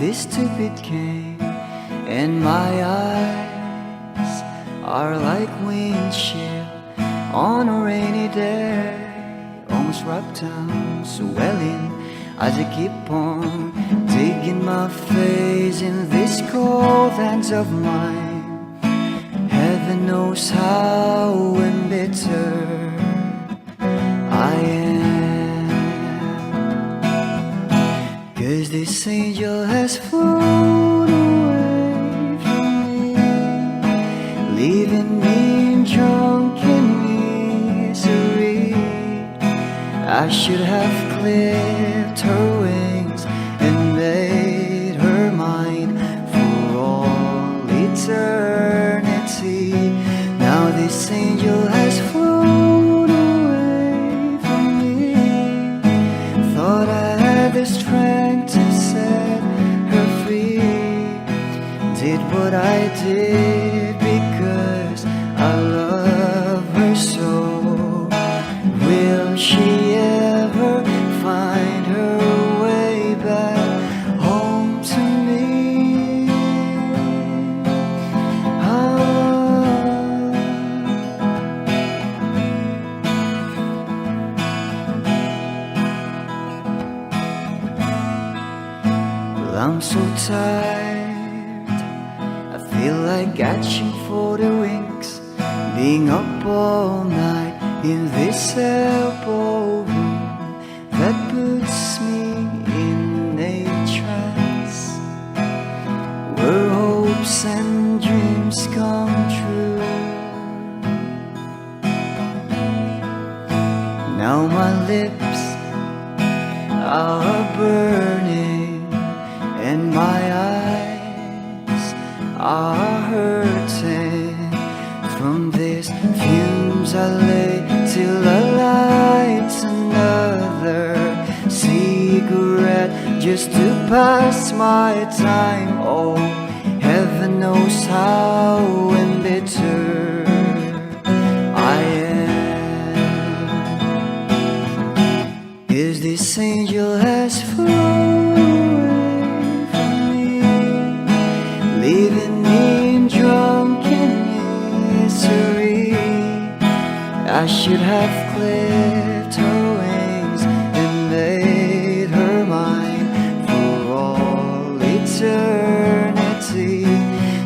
this stupid game, and my eyes are like windshield on a rainy day, almost rubbed down, swelling as I keep on digging my face in these cold hands of mine. Heaven knows how embittered I am, 'cause this angel has flown away from me, leaving me drunken misery. I should have clipped her wings and made her mine for all eternity. Now this angel has flown away from me. Thought I had the strength to set her free. Did what I did because I love her so. Will she ever find her way back home to me? Well, I'm so tired, I feel like catching for the wings, being up all night in this elbow room that puts me in a trance, where hopes and dreams come true. Now my lips are burning and my eyes are hurting from these fumes I lay till I light another cigarette just to pass my time. Oh, heaven knows how embittered I am, 'cause this angel has flown away from me, leaving me drunken misery. I should have clipped her wings and made her mine for all eternity.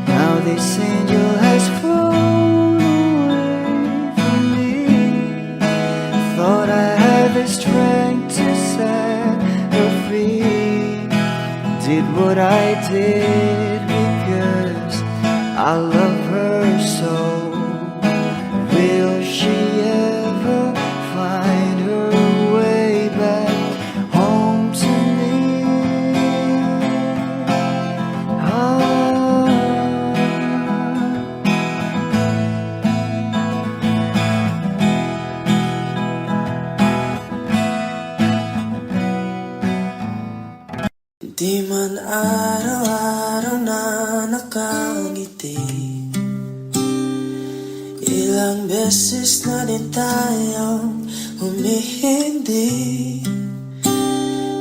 Now this angel has flown away from me. Thought I had the strength to set her free. Did what I did because I love her so. Will she ever find her way back home to me? Di man araw-araw na nakangiti, ilang beses na din tayong humihindi.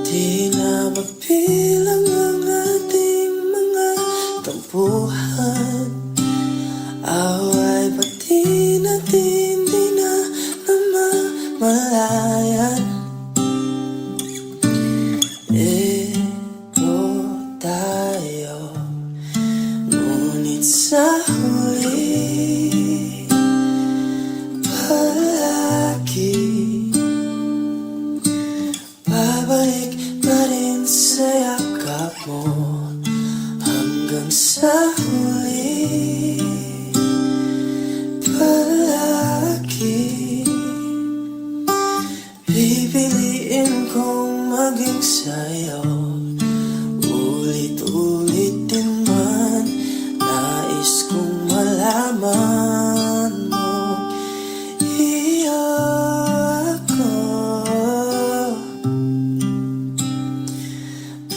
Di na mapilang ang ating mga tampuhan, away pati natin di na namamalayan. Tayo, ngunit sa huli palagi babalik pa rin sa yakap mo, hanggang sa huli palagi pipiliin kong maging sa'yo. Ulit-ulitin man, nais kong malaman mo, iyo ako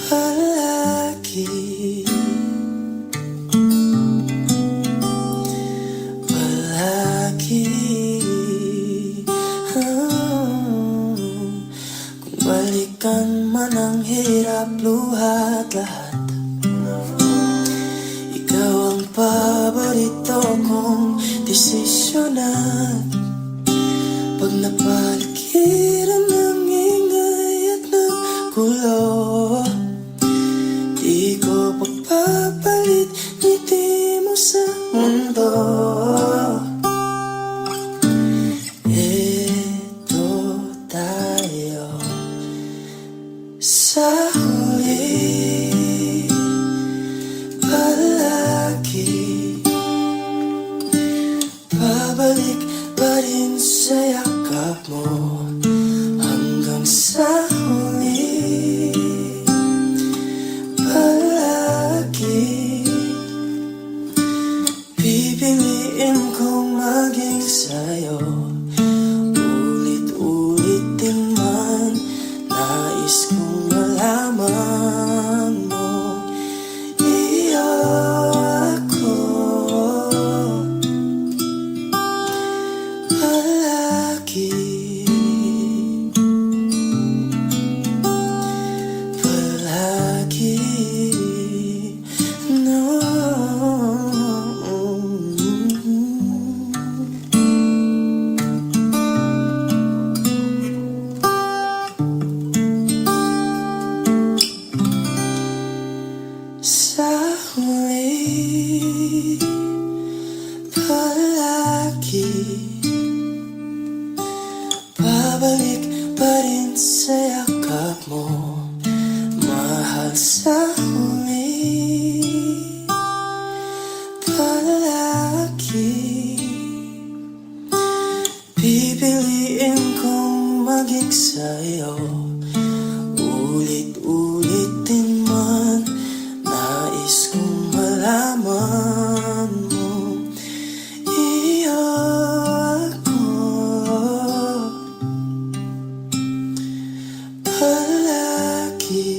palagi, palagi. Kung balikan man ang hirap, luhat lahat paborito kong desisyon at pag napaligiran ng ingay at ng gulo, di ko pagpapalit ngiti mo sa mundo. Eto tayo sa huli, palagi babalik pa rin sa yakap mo hanggang sa huli, palagi pipiliin kong maging sa'yo. Ulit-ulit din man nais kong malaman mo, iyo ako palagi, palagi, no. Sa huli, palagi babalik pa rin sa yakap mo, mahal. Sa huli, palagi pipiliin kong maging sa'yo. Ulit-ulit din man nais kong malaman mo, iyo ako palagi.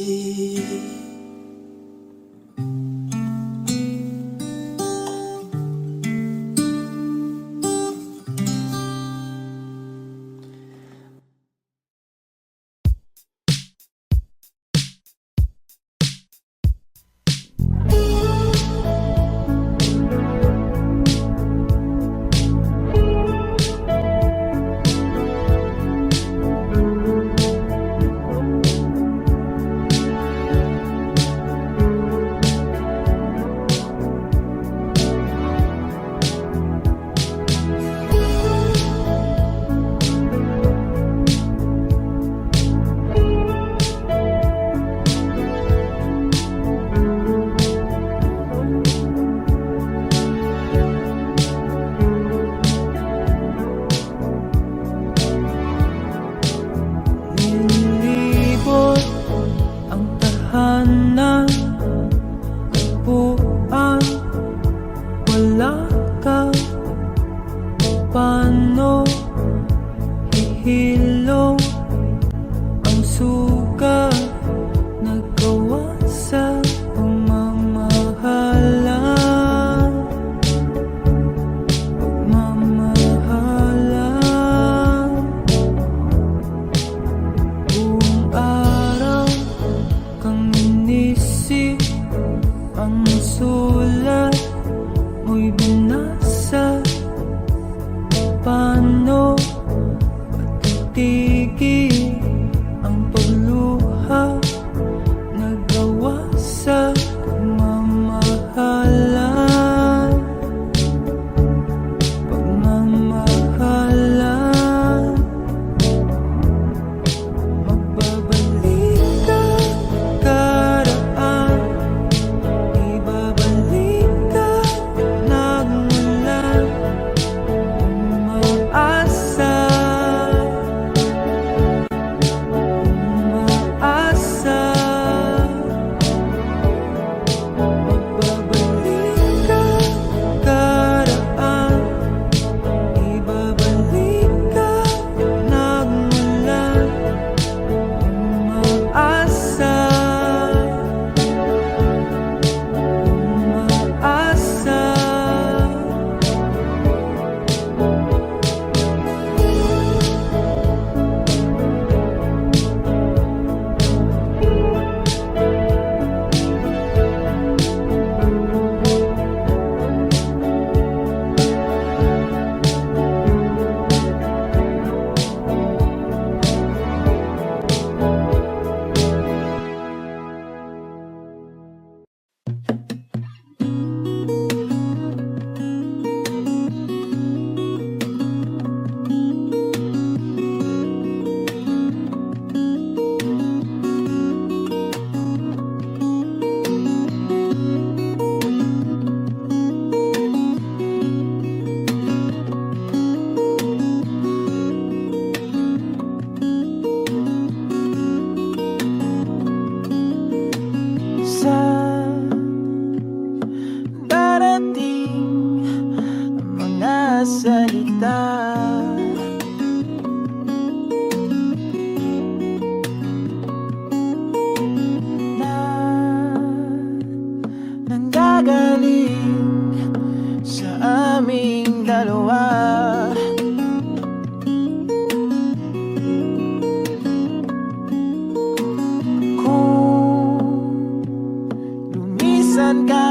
man ka,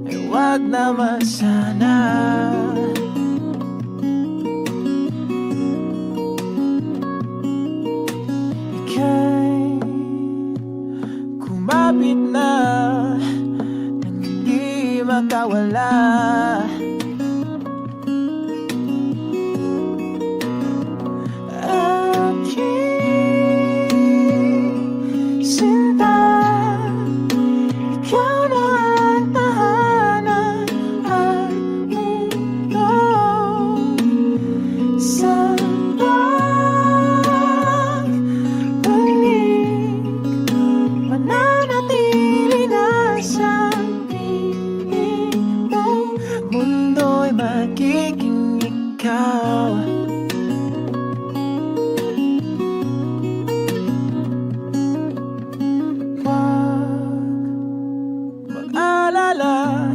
ay wag naman sana. Ika'y kumapit na nang hindi makawala. Sinta, ikaw na ang tahanan at mundo sa pagbalik, mananatili na sa piling mo. Mundo'y magiging ikaw. Mag-alala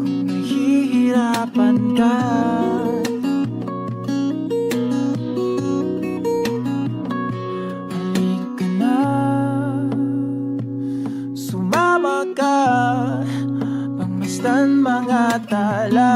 kung nahihirapan ka. Halika na, sumama ka, pangmasdan mga tala.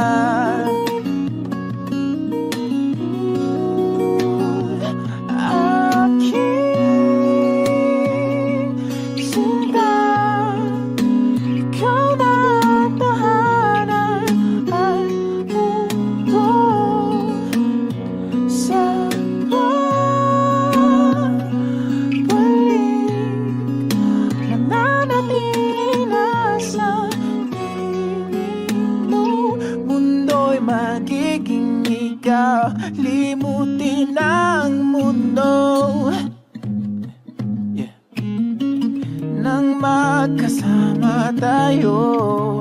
Magiging ikaw, limutin ang mundo, yeah. Nang magkasama tayo,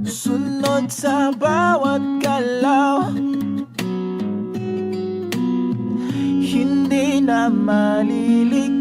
sunod sa bawat galaw, hindi na maliligaw.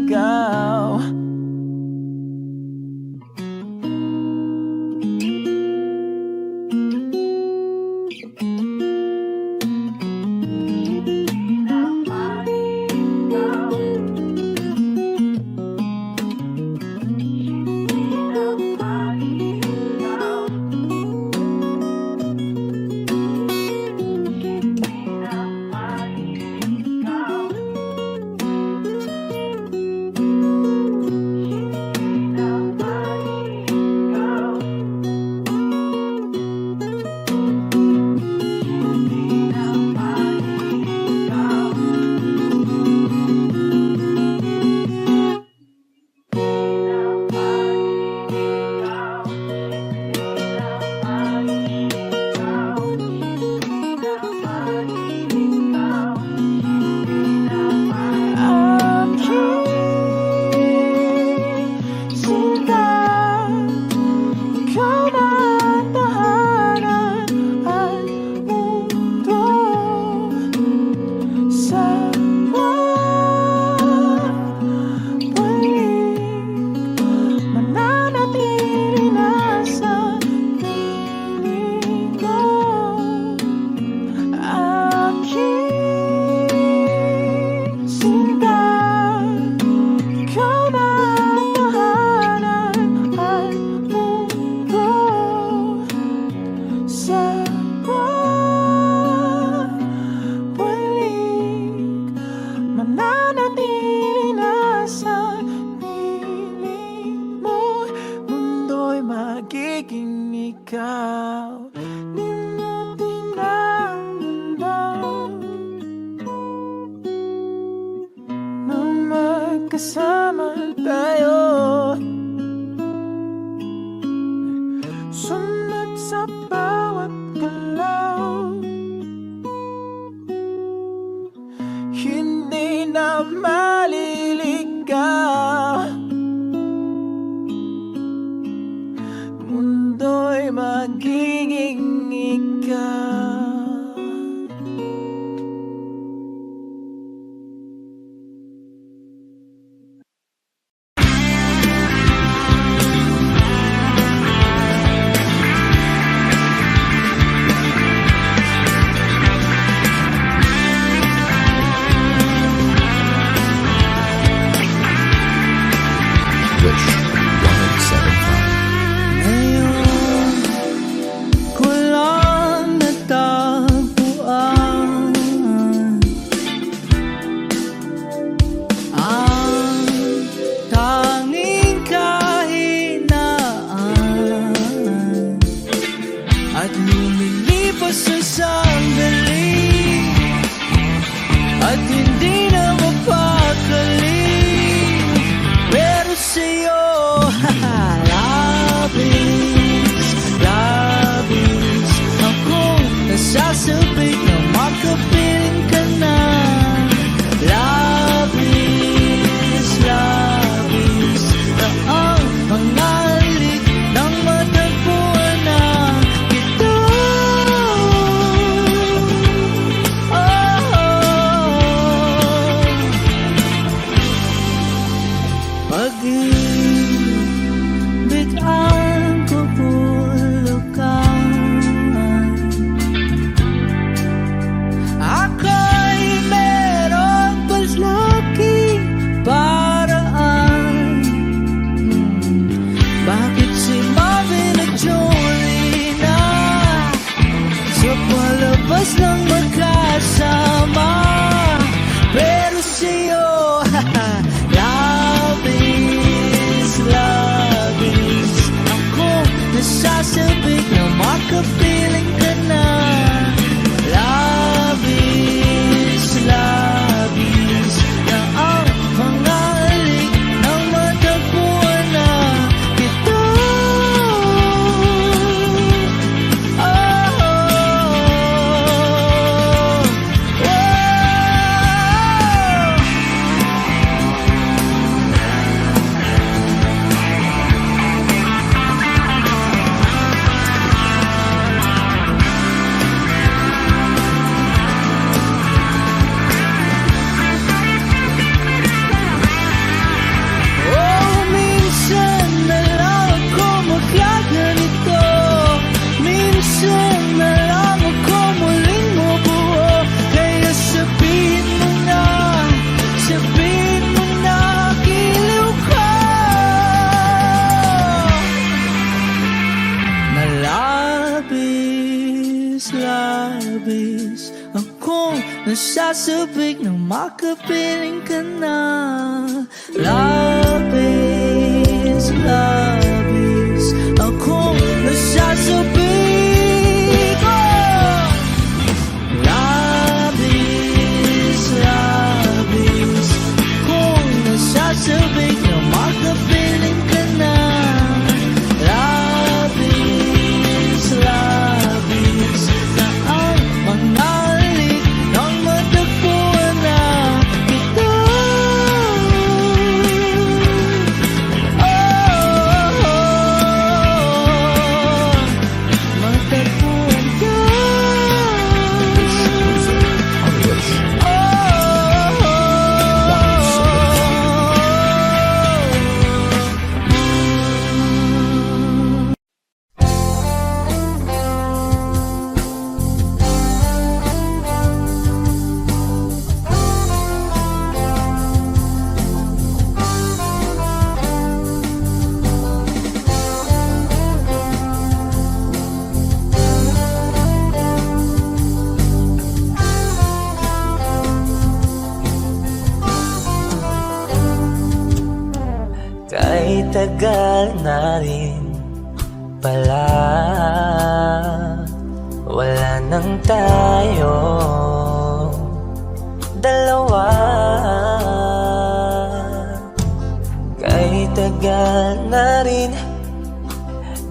Magiging ikaw, limutin ang mundo, nang magkasama tayo, sunod sa bawat galaw, hindi na maliligaw. Mundo'y magiging ikaw. Wish 107.5. Ngayon ko lang natagpuan ang tanging kahinaan at lumilipas sa sandali at hindi na mapakali. Pero sa'yo, labis, labis akong nasasabik na makapiling ka na. Labis, labis na ang mga halik ng matagpuan na kita. Pag-ibig ang kapulukan, ako'y merong palagi paraan. Bakit si Marvin at Jolie na sa palabas lang magkasama? Pero sa'yo, labis, labis akong nasasabik na makapiling ka na. Labis, labis na ang mga halik ng matagpuan na kita. Minsan na lang ako magkaganito, minsan na lang ako muling mabuo. Kaya sabihin mo na giliw ka. Na labis, labis akong nasasabik na makapiling ka na. Labis, labis akong nasasabik, oh! Labis, labis akong nasasabik na makapiling ka na. Labis, labis na ang mga halik ng matagpuan na kita. Matagpuan ka. Wish Kay tagal na rin pala, wala nang tayo dalawa. Kay tagal na rin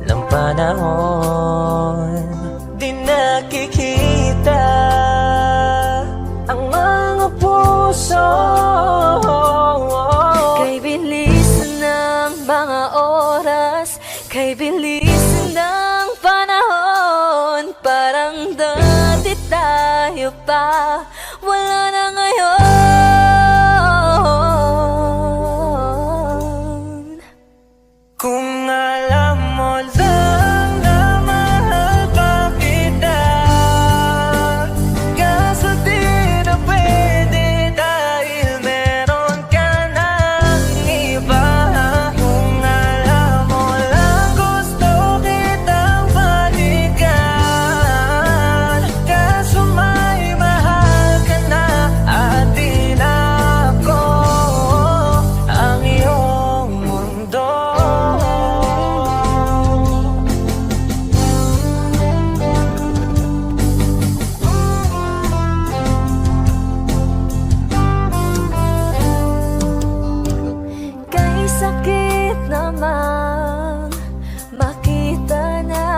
ng panahon, di nakikita ang mga puso. Kay bilis ng mga oras, kay bilis ng panahon, parang dati tayo pa, wala na ngayon. Kung alam mo lang na mahal pa kita, kaso di na pwede dahil meron ka ng iba. Kung sakit namang makita na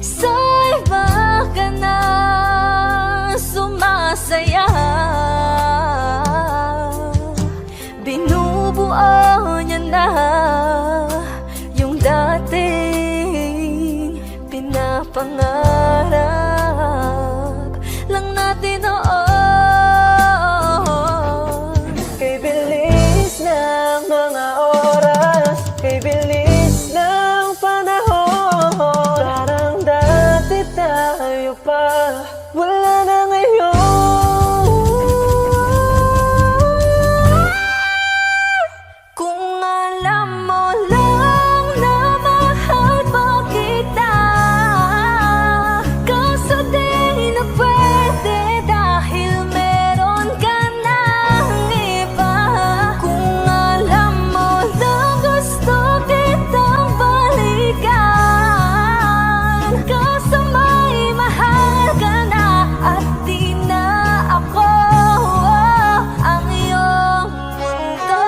sa iba ka na sumasaya. Binubuo niya na yung dating pinapangarap lang natin noon. Kay bilis ng mga oras, kay bilis ng panahon, parang dati tayo pa, wala na ngayon. Kung alam mo lang na mahal pa kita, kaso di na pwede dahil meron ka ng iba. Kung alam mo lang gusto kitang balikan, kaso may mahal ka na at di na ako ang iyong mundo.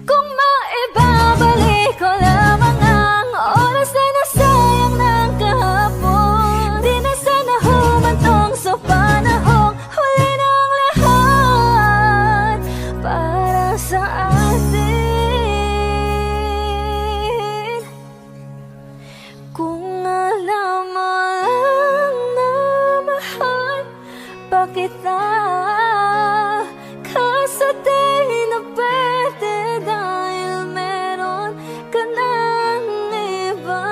Kung maibabalik ko lamang ang oras na nasayang ng kahapon, di na sana humantong sa panahong huli ng lahat para sa atin. Kung alam mo lang na mahal pa kita, kaso di na pwede dahil meron ka ng iba.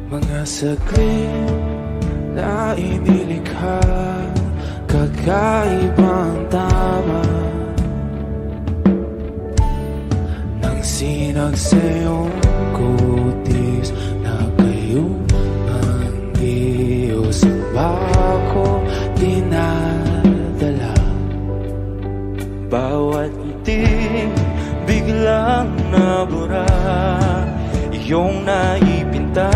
Mga saglit na inilikha, kakaibang tama nang sinagsayong kutis na kayong ang Diyos ba ko dinadala. Bawat itim biglang nabura, iyong naipinta.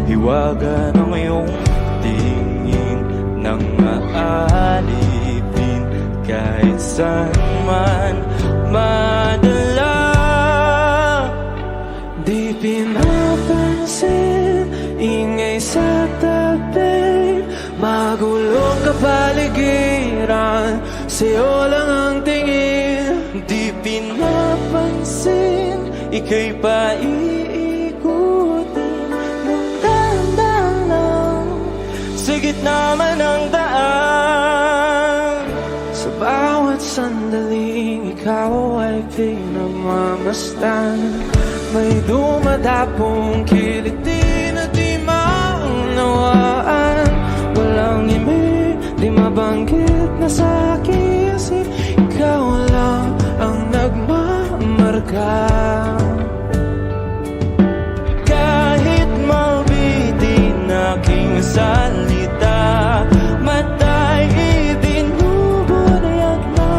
Hiwaga ng iyong tingin nang maalipin kahit saan man madala. Di pinapansin, ingay sa tabi, magulong kapaligiran, sa'yo lang ang tingin. Di pinapansin, ika'y paiikutin ng dahan-dahan lang sa gitna man ng daan. Sa bawat sandaling ikaw ay pinagmamasdan, may dumadapong kiliti na di maunawaan. Walang imi, di mabanggit na sa aking isip, ikaw lang ang nagmamarka. Kahit mabitin aking salita, matay ibinubunayag na,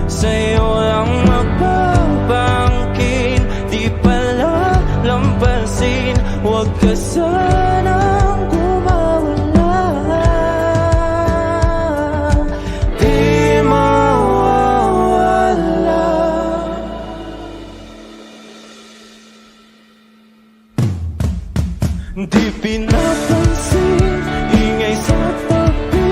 sa'yo lang magbabangkin. Di pala lampasin, huwag ka sanang gumawala. Di mawawala. Di pinapansin, ingay sa tabi,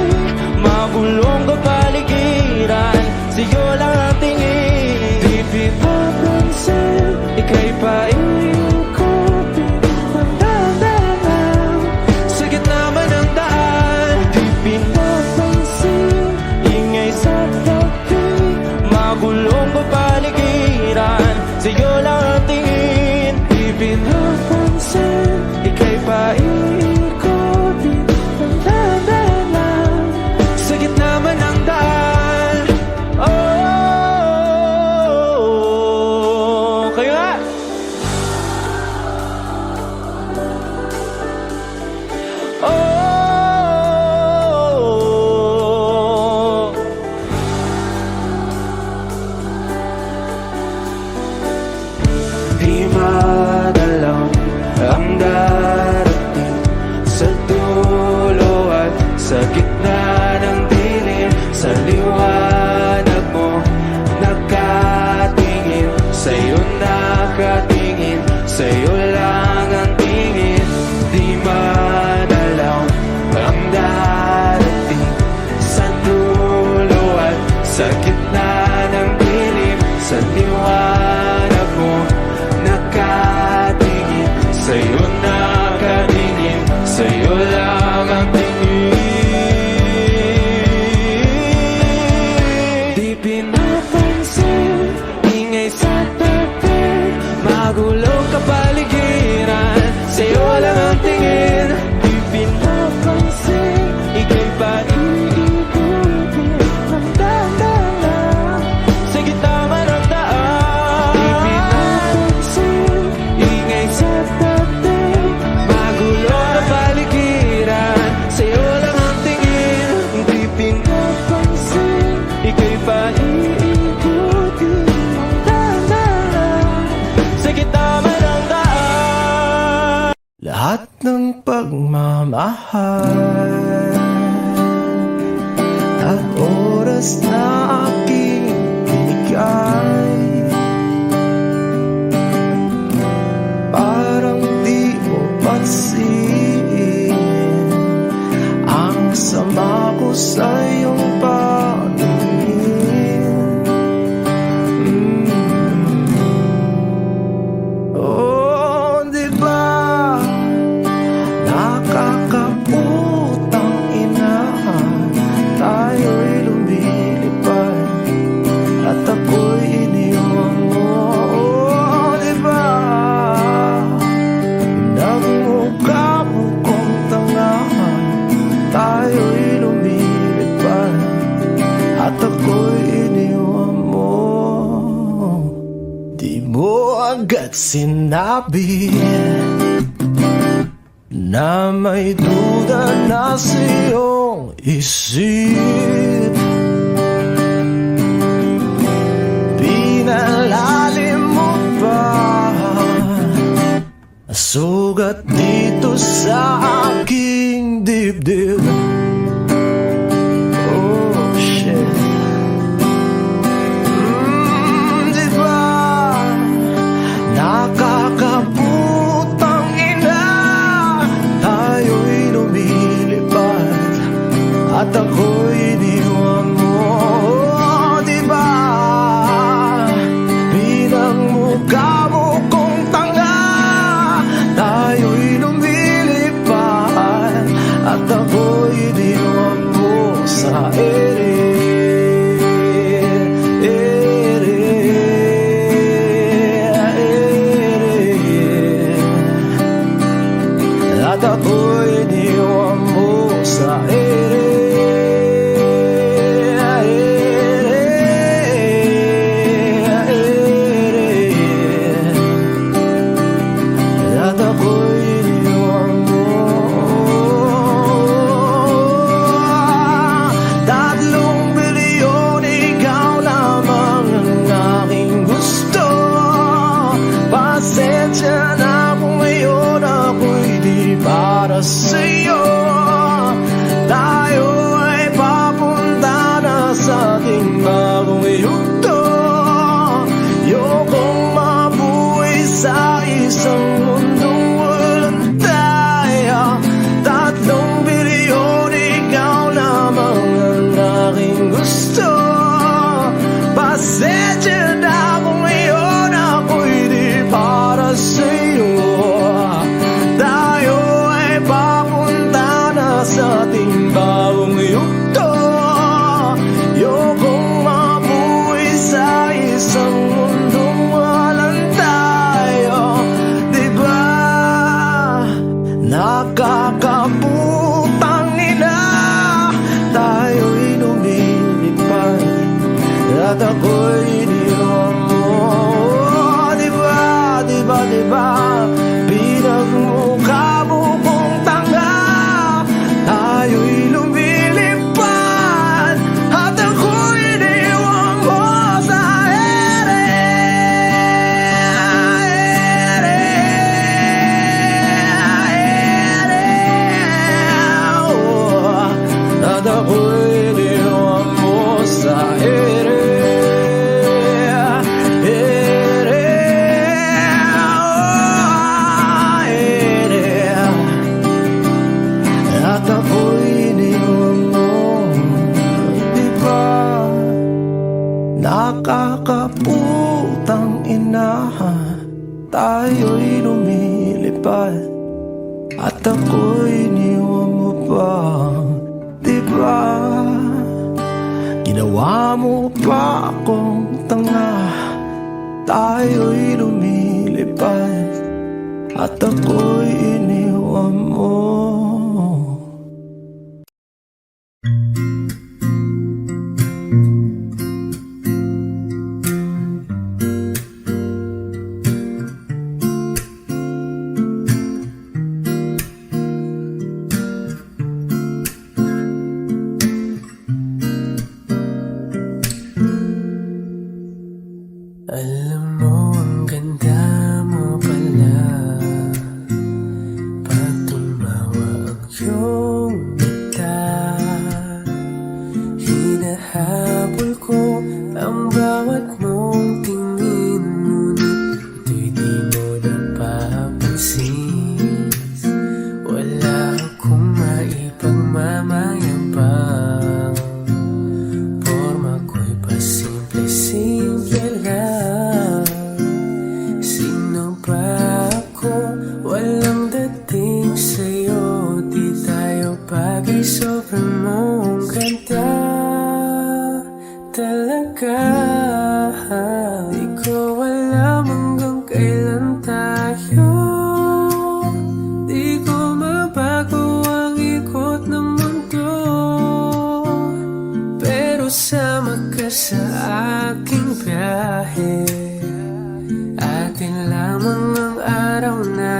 magulong kapaligiran, sa'yo lang ang tingin. Di pinapansin, ika'y paiikutin ng dahan-dahan sa gitna man ng daan. Di pinapansin, ingay sa tabi, magulong kapaligiran, sa'yo lang ang tingin. Di lahat ng pagmamahal at oras na aking binigay. Parang di mo pansin ang sama ko sa iyong paningin. Oh, di ba nakakaputang ina, tayo'y lumilipad at ako'y iniwan mo. Oh, di ba nagmukha mo kong tanga, tayo'y lumilipad at ako'y iniwan mo. Di mo agad sinabi na may duda na sa iyong isip. Pinalalim mo pa sugat dito sa aking dibdib. Oh shit. Di ba nakakaputang ina, tayo'y lumilipad at ako'y iniwan mo. Oh, di ba pinagmukha mo kong tanga, tayo'y lumilipad at ako'y iniwan mo sa ere. At ako'y iniwan mo sa ere. At ako'y iniwan mo. 3 bilyon, ikaw lamang ang aking gusto. Pasensya na kung ngayon ako'y di para sa'yo. Tayo ay papunta na sa ating bagong yugto. Ayokong mabuhay sa isang mundong walang tayo. 3 bilyon, ikaw lamang ang aking gusto. Pasensya na kung ngayon ako'y di para sa'yo. Tayo ay papunta na sa ating bagong yugto. Ayokong mabuhay sa isang mundong walang tayo. Di ba nakakaputang ina, tayo'y lumilipad at ako'y iniwan mo. Di ba, di ba, di ba pinagmukha mo kong tanga, tayo'y lumilipad at ako'y iniwan mo sa ere. Oh, at ako'y iniwan mo sa ere. At ako'y iniwan mo. Di ba nakakaputang ina, tayo'y lumilipad at ako'y iniwan mo pa. Di ba ginawa mo pa akong tanga, tayo'y lumilipad at ako'y iniwan mo. Alam mo, ang ganda mo pala.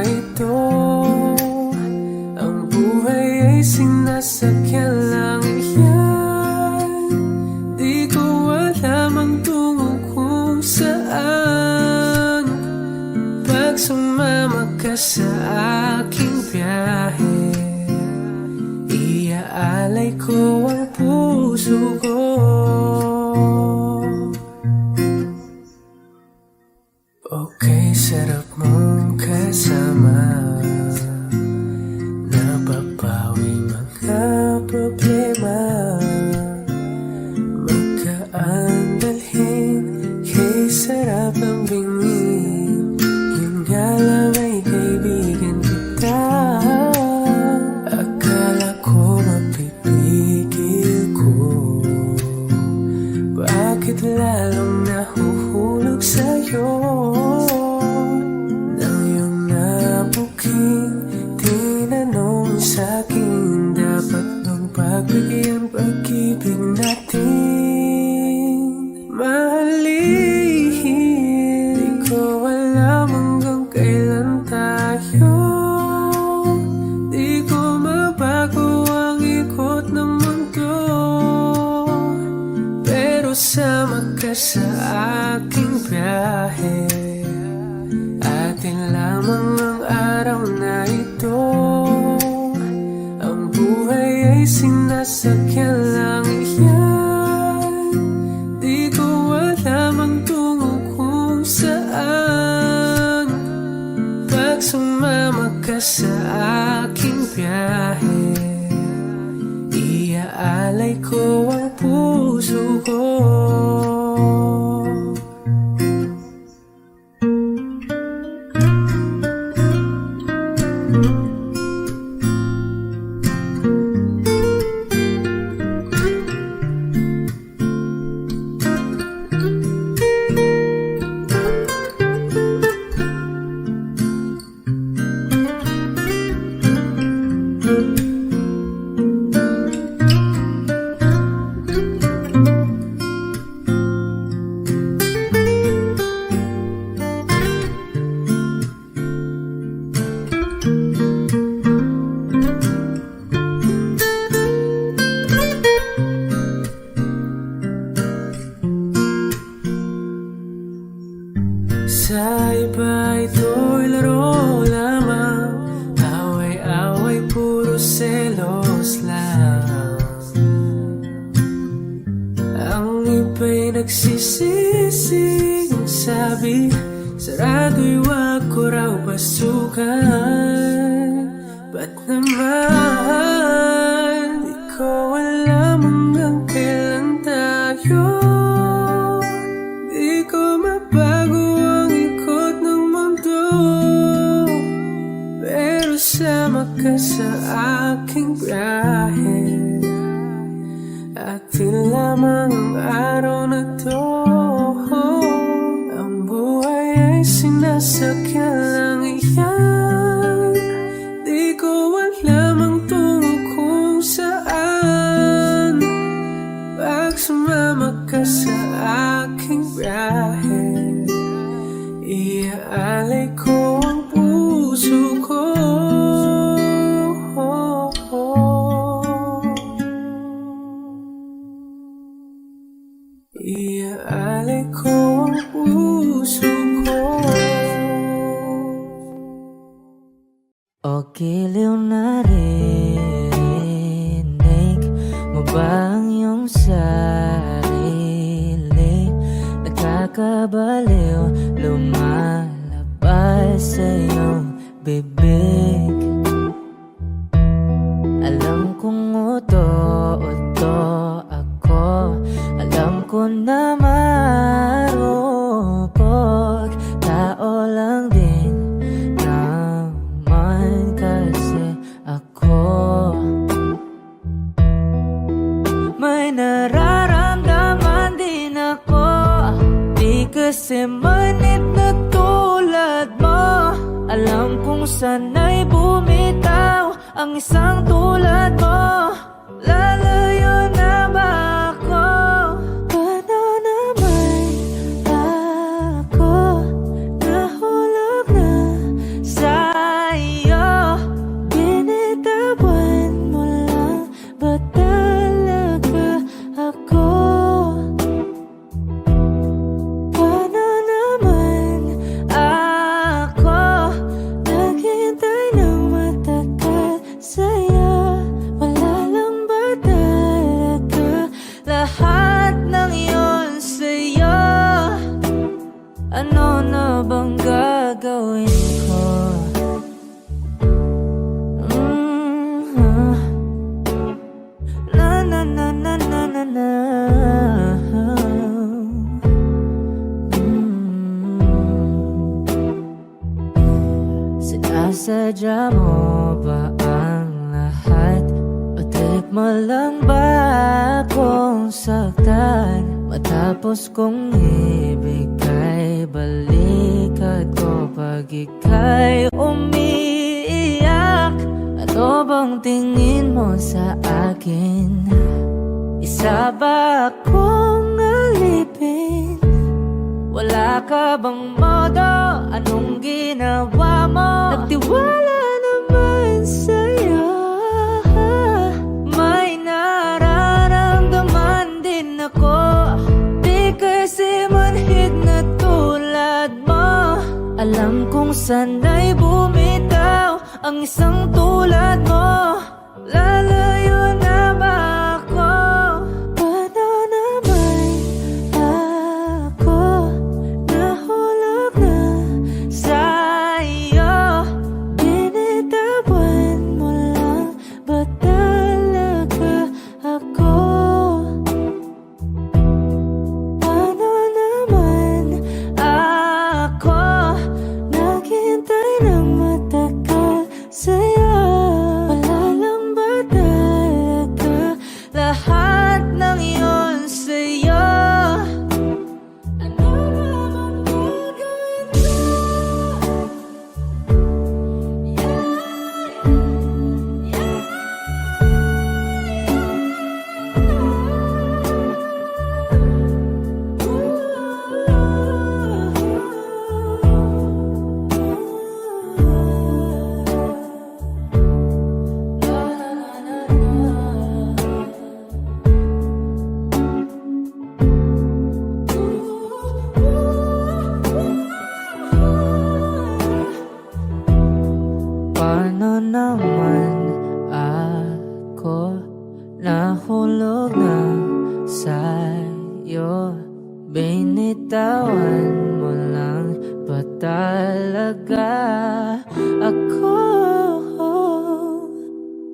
ito. Ang buhay ay sinasakyan lang yan. Di ko alam ang tungo kung saan. Pag sumama ka sa aking biyahe, iaalay ko ang puso ko. Okay, sarap mong kasama. Napapawi mga problema. Magkaan dalhin, kay sarap ang bingin. Yun nga lang ay kaibigan kita. Akala ko mapipigil ko. Bakit lalong nahuhulog sa'yo? Nang iyong nabuking tinanong sa'kin, dapat bang pagbigyan pag-ibig natin? Mahalin, di ko alam hanggang kailan tayo. Di ko mabago ang ikot ng mundo, pero sama ka sa aking biyahe. Atin lamang ang araw na ito. Ang buhay ay sinasakyan lang yan. Di ko alam ang tungo kung saan. Pag sumama ka sa aking biyahe, iaalay ko ang puso ko. Sa iba ito'y laro lamang, away-away puro selos lang. Ang iba'y nagsisising sabi, sarado'y wag ko raw pasukan. Ba't naman di ko alam hanggang kailan tayo? Di ko mabago ang ikot ng mundo, pero sama ka sa aking biyahe. Atin lamang ang araw na to. Ang buhay ay sinasakyan lang iyan. Di ko alam ang tungo kung saan. Pag sumama ka sa aking biyahe, iaalay ko ang puso ko. Iaalay ko ang puso ko. O giliw na rinig mo ba ang iyong sarili? Nakakabaliw, lumalabas sa iyong bibig. Alam kong uto-uto ako, alam ko na marupok, tao lang din naman kasi ako. May nararamdaman din ako, di kasi manit na tulad mo. Alam kong sana'y bumitaw ang isang tulad mo. Lalayo na ba ako? Paano naman ako nahulog na sa Sinasadya mo ba ang lahat? O trip mo lang ba akong saktan? Matapos kong ibigay, balikat ko pag ika'y umiiyak. Ano bang tingin mo sa akin? Isa ba akong alipin? Wala ka bang modo? Anong ginawa mo? Nagtiwala naman sa'yo. May nararamdaman din ako. Di kasi manhid na tulad mo. Alam kong sana'y bumitaw ang isang tulad mo. Lalayo na ba ako? Paano naman ako nahulog na sa'yo? Binitawan mo lang ba talaga ako? Paano naman ako naghintay ng matagal sa'yo? Wala lang ba talaga lahat ng iyon sa'yo? Ano naman gagawin mo? Paano naman ako nahulog na sa'yo? Binitawan mo lang ba talaga ako?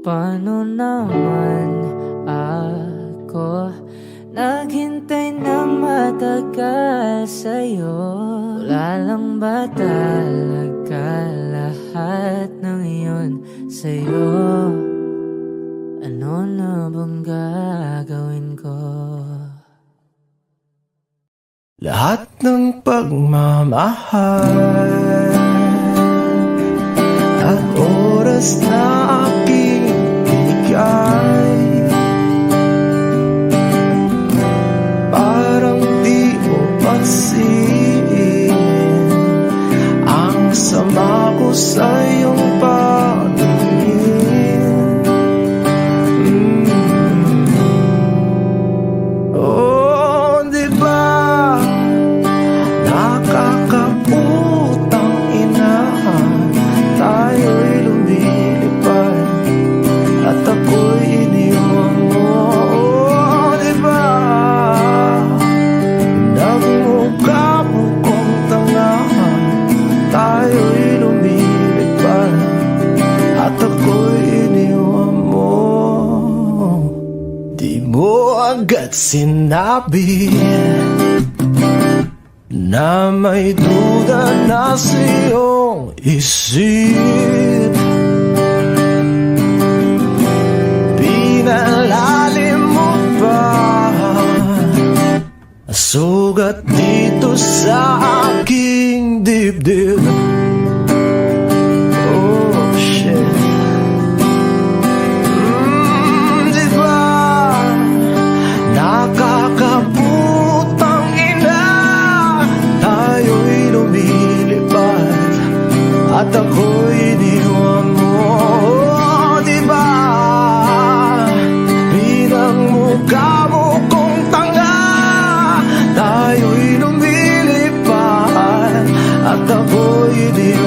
Paano naman ako naghintay ng matagal sa'yo? Wala lang ba talaga lahat ng iyon sa'yo? Ano na bang gagawin ko? Lahat ng pagmamahal at oras na aking bigay, parang di mo pansin ang sama ko sa iyong paningin. Oh, di ba nakakaputang ina, tayo'y lumilipad at ako'y iniwan mo. Oh, di ba nagmukha mo kong tanga, tayo'y lumilipad at ako'y iniwan mo. Di mo agad sinabi na may duda na sa iyong isip. Pinalalim mo pa sugat dito sa aking dibdib. Oh shit. Di ba nakakaputang ina, tayo'y lumilipad at ako'y iniwan mo. Oh, di ba pinagmukha mo kong tanga, tayo'y lumilipad at ako'y iniwan mo.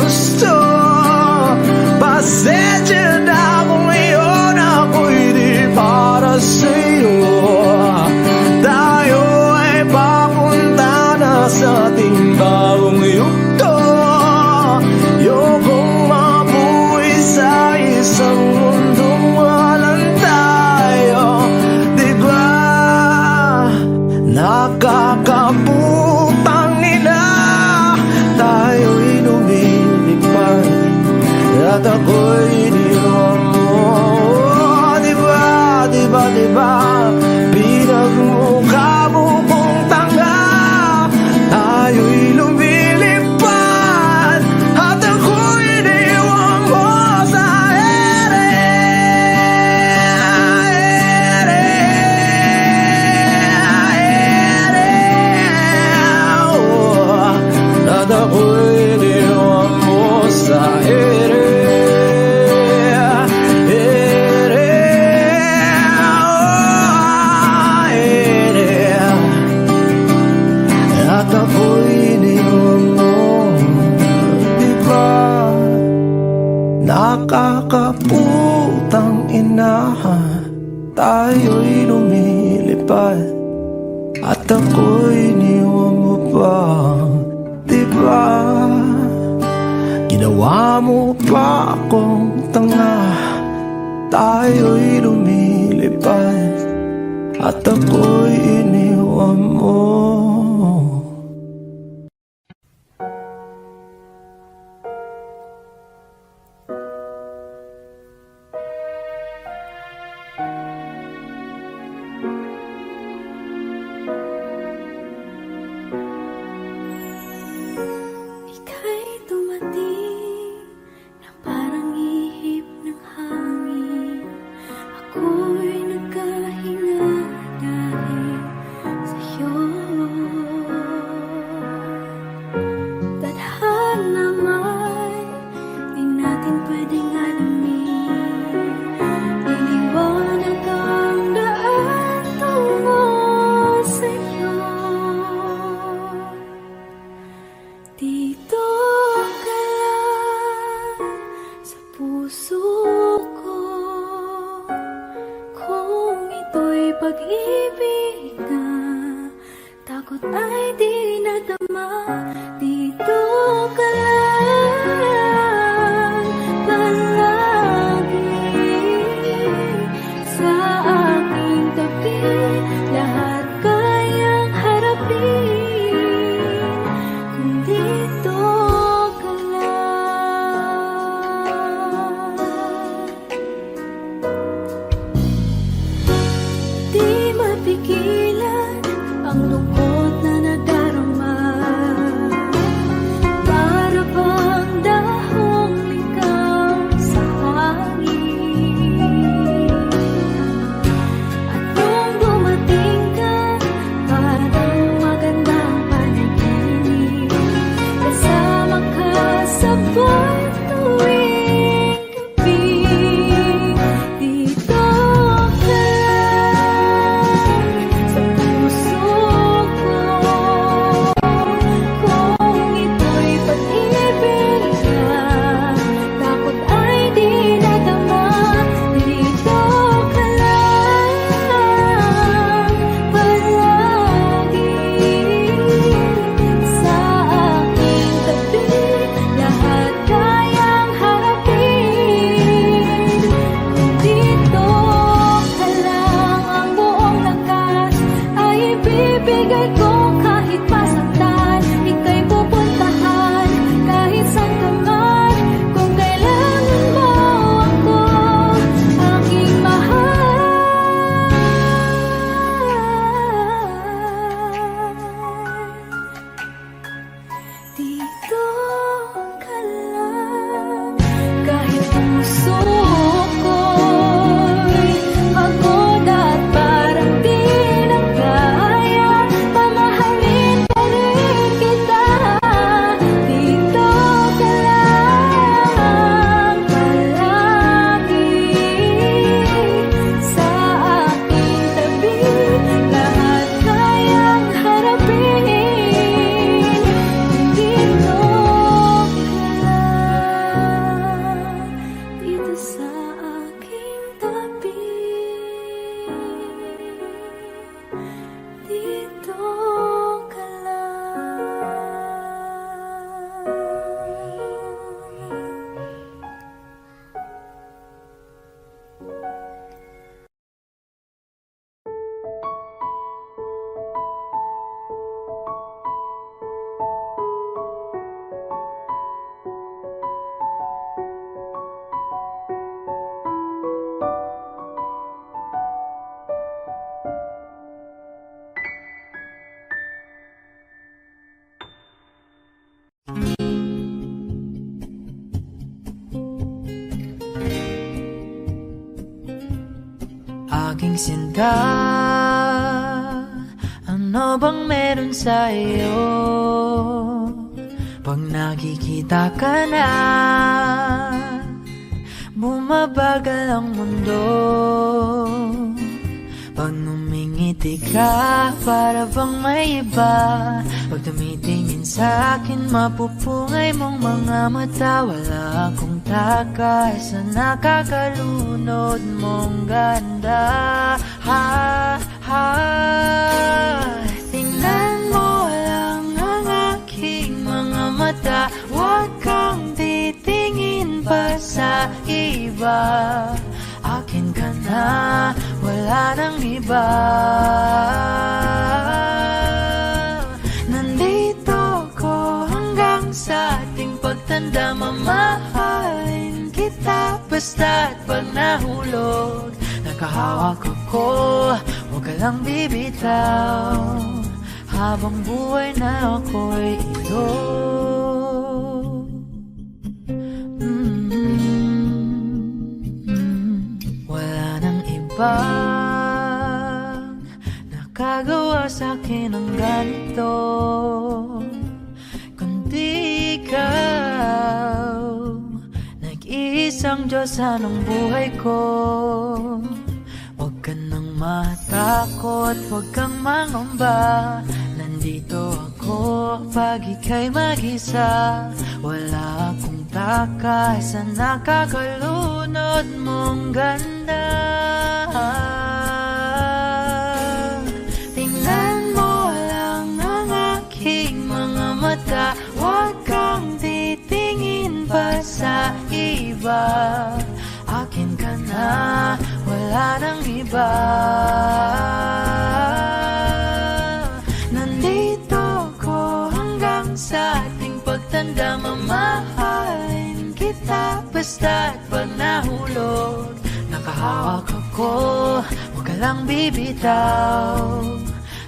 gusto. Pasensya na kung ngayon ako'y di para sa'yo. Tayo ay papunta na sa ating bagong yugto. Ayokong mabuhay sa isang mundong walang tayo. Diba nakakaputang ina, tayo'y lumilipad at ako'y iniwan mo. Diba, diba, diba, pinagmukha mo kong tanga. Tayo'y lumilipad at ako'y iniwan mo sa ere. At ako'y iniwan mo sa ere. At ako'y iniwan mo. Diba nakakaputang ina, tayo'y lumilipad at ako'y iniwan mo pa. Diba ginawa mo pa akong tanga. Tayo'y lumilipad at ako'y iniwan mo. Ika'y dumating na parang ihip ng hangin. Ako'y nagkahinga dahil sa'yo. aking sinta, ano bang meron sa'yo? Pag nakikita ka na, bumabagal ang mundo. Pag numingiti ka, para bang may iba. Pag tumitingin sa'kin, mapupungay mong mga mata. Wala akong takas sa nakakalunod mong ganda. Tingnan mo lang ang aking mga mata. Huwag kang titingin pa sa iba. Akin ka na, wala nang iba. Nandito ko hanggang sa ating pagtanda. Mamahalin kita basta't pag nahulog. Nakahawak ako, huwag ka lang bibitaw. Habang buhay na ako'y iyo. Bang nakagawa sa'kin ng ganito, kundi ikaw. Nag-iisang Diyos anong buhay ko. Huwag ka nang matakot, huwag kang mangamba. Nandito ako pag ika'y mag-isa. Wala akong takas sa nakakalunod mong ganda. Tingnan mo lang ang aking mga mata. Huwag kang titingin pa sa iba. Akin ka na, wala nang iba. Nandito ko hanggang sa ating pagtanda. Mamahalin kita basta't pag nahulog. Nakahawak ako, huwag ka lang bibitaw.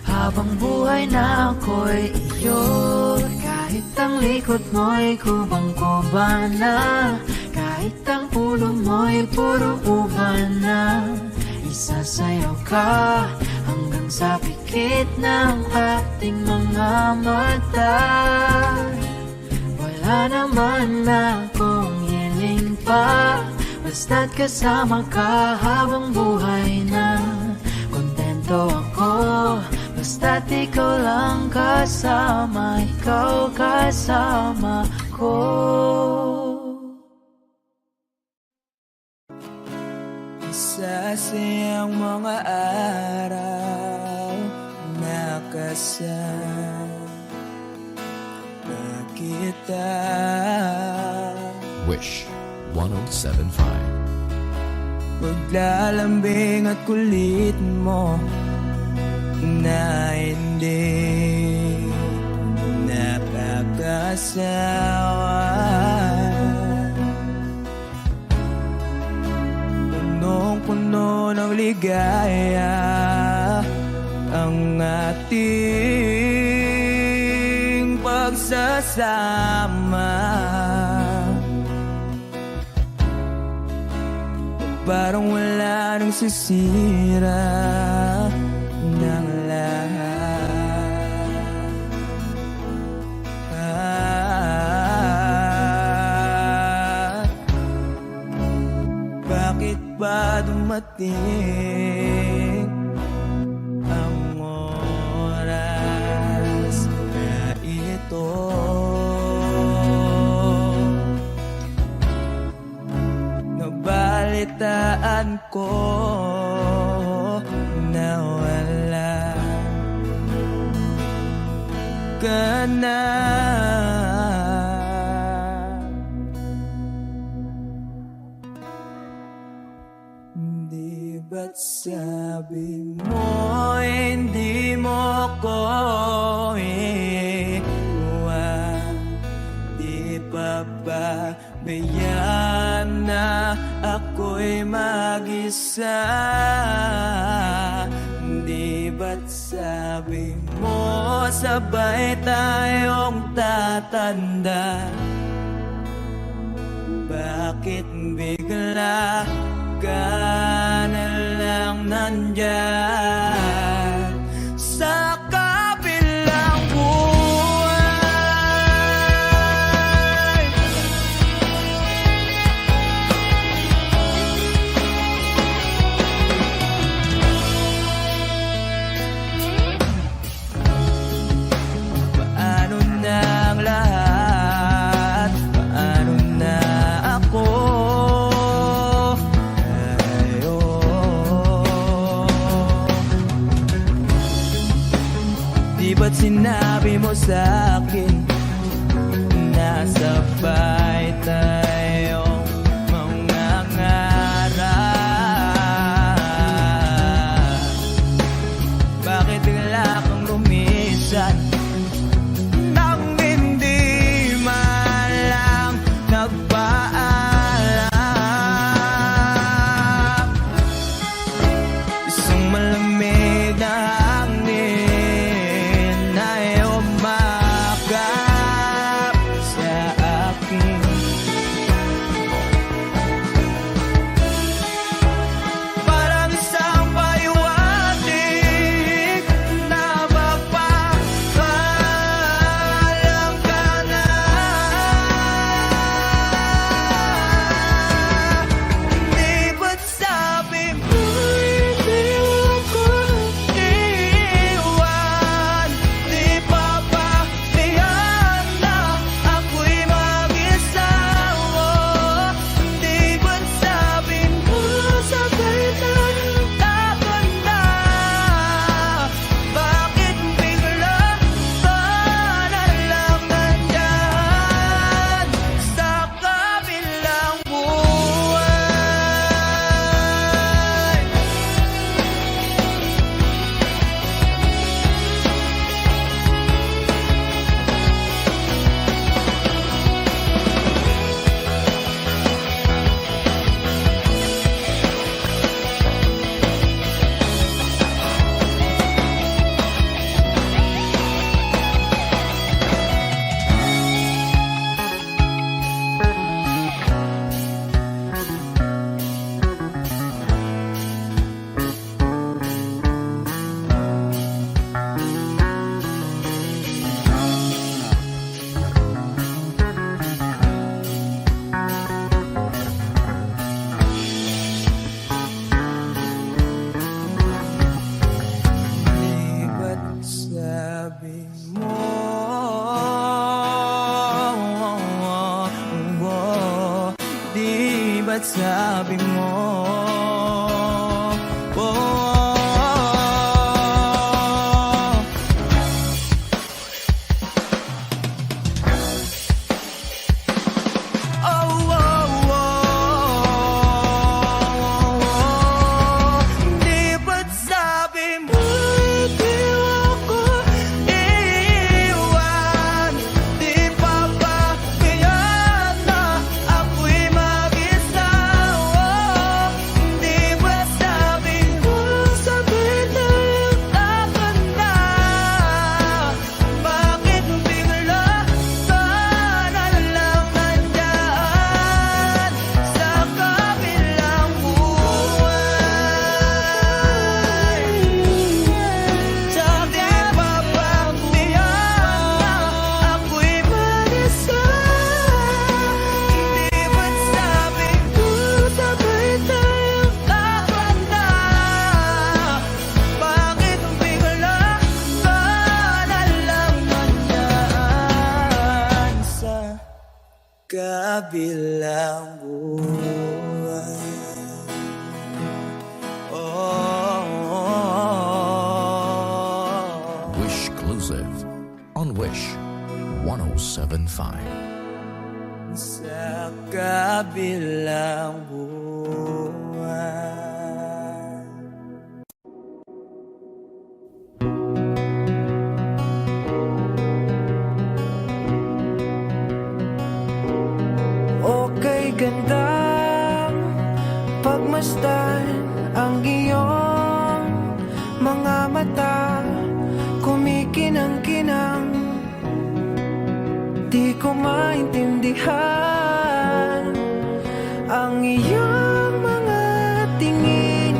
Habang buhay na ako'y iyo. Kahit ang likod mo'y kubang-kuba na, kahit ang ulo mo'y puro uban na, isasayaw ka hanggang sa pikit ng ating mga mata. Wala naman akong hiling pa, basta't kasama ka habang buhay na. Kontento ako, basta't ikaw lang kasama, ikaw kasama ko. Sasayang mga araw na kasama kita. Wish 107.5. Paglalambing at kulit mo na hindi nakakasawa. Punong-puno ng ligaya ang ating pagsasama. Parang wala nang sisira ng lahat. Bakit ba dumating ang oras na ito? Nabalitaan ko na wala ka na. Di ba't sabi mo hindi mo ko iwan? Di pa ba bayaan na ako'y mag-isa? Di ba't sabi mo sabay tayong tatanda? Bakit bigla ka na lang nandyan sa kabilang buhay. Paano na ang lahat? Paano na ako? Di ba't sinabi mo sa'kin na sabay tayong mangangarap? Bakit bigla kang lumisan nang hindi man lang nagpaalam? Isang malamig na hangin ay umakap sa akin. Parang isang paywatig na magpapaalam ka na. Di ba't sabi mo hindi ako iiwan? Di pa ba tiyan na ako'y mag-isa? Di ba't sabi mo sabay tayong tatanda? Bakit bigla ka na lang nandyan sa kabilang buhay? Di ba't sabi mo di ba't sabi mo di ba't sabi mo hindi ako iiwan? Di pa ba tiyan na ako'y mag-isa? Di ba't sabi mo sabay tayong tatanda? Bakit bigla ka na lang nandyan sa kabilang buhay? Sabi pa bang tiyan na ako'y mag-isa? Di ba't sabi mo sabay tayong tatanda? Bakit bigla ka na lang nandyan sa kabilang buhay? Wish Exclusive on Wish 1075. Sa kabilang buhay. Okay, gandang pagmasdan ang iyong mga mata, kumikinang-kinang. Di ko maintindihan ang iyong mga tingin.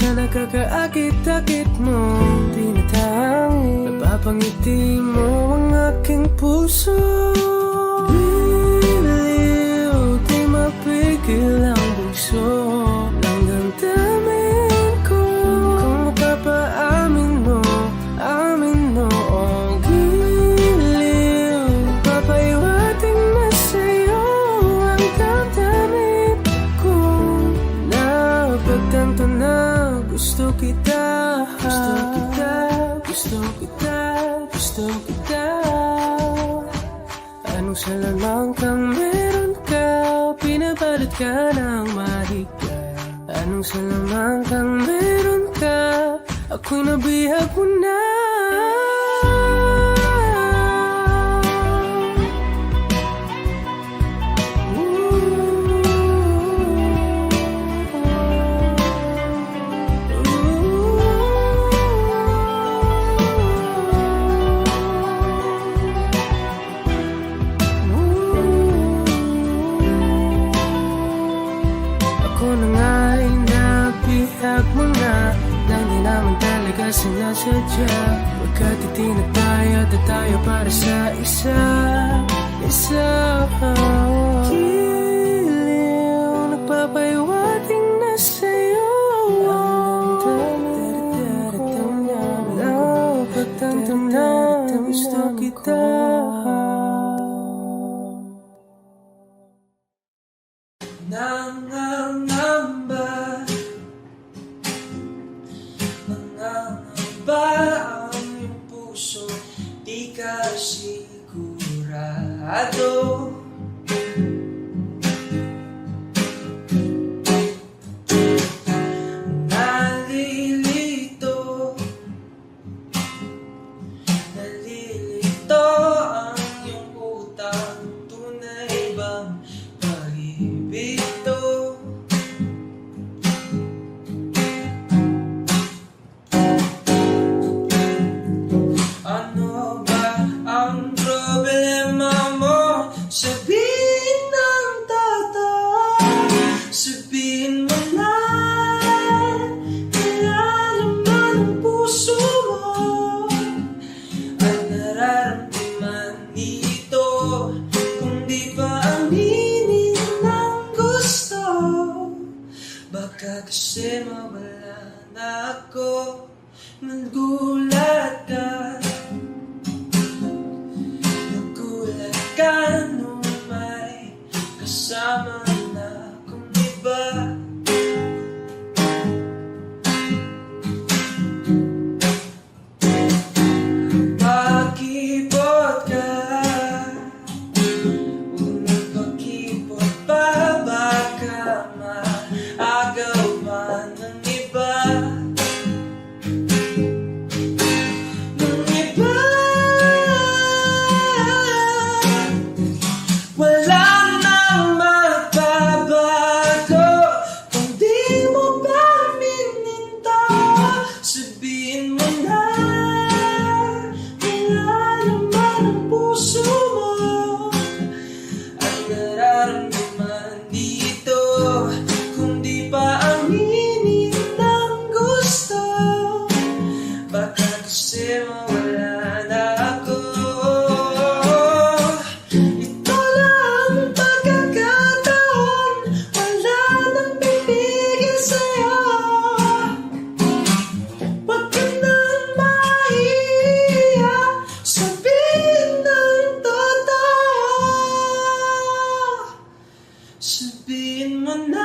sa nakakaakit-akit mo tinatangi, napapangiti mo ang aking puso. Liliw, di mapigil ang bugso ng damdamin ko. Kung mapapaamin mo, amin mo. Oh, giliw, papaiwating na sa'yo ang damdamin ko. Napagtanto na gusto kita, gusto kita, gusto kita, gusto kita. Anong salamang kang meron ka, pinabalot ka ng mahigpit. Anong salamang kang meron ka, ako'y nabihag mo na. Ako na nga'y nabihag mo na, nang di naman talaga sinasadya. Pagkat itinataya at tayo para sa isa. Giliw, nagpapaiwating na sa'yo ang napagtanto na gusto kita. Nangangamba ang iyong puso, di ka sigurado. Nalilito ang iyong utang, tunay bang pag-ibig to? Ano ba ang problema mo? Sabihin ng totoo, sabihin mo na. Nilalaman ang puso mo at nararamdaman dito. Kung di pa aminin ng gusto, baka kasi mawala na ako. Nagulat ka nung may kasama na akong iba. Pakipot ka, huwag magpakipot pa, baka maagaw pa ng iba. Wala nang magbabago kung di mo ba mininto. Sabihin mo na, nilalaman ang puso mo at nararamdaman dito. Kung di pa aminin ng gusto, baka kasi mawala na ako. Sabihin mo na.